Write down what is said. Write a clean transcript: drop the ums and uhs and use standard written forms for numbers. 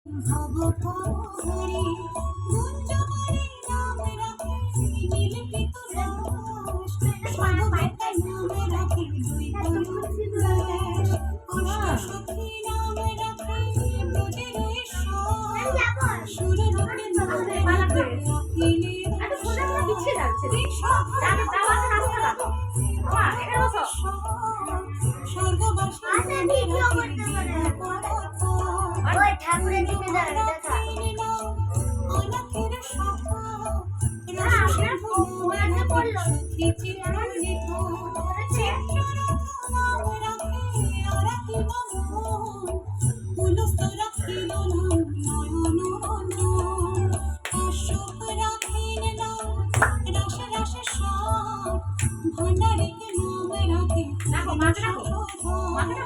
ভবঘরি গুঞ্জরি নাম রাখে নীলপিত লাশ সর্ববেতার নাম রাখে দুই তরুণ অষ্টসখী নাম রাখে ব্রজের ঈশ্বর সুর রূপে নাম রাখে অখিলের স্বর্গবাসী ঠাকুরের দিকে দেখা অনাথের সখা রাজের মনে পড়ল চিত্রান্বিত নাম রাখে আরাতি বামন পুলস্ত রাখিল নয়ন কাশ্যপ রাখিল নাম রাস রাস সব ভান্ডারিকে নাম রাখে আমি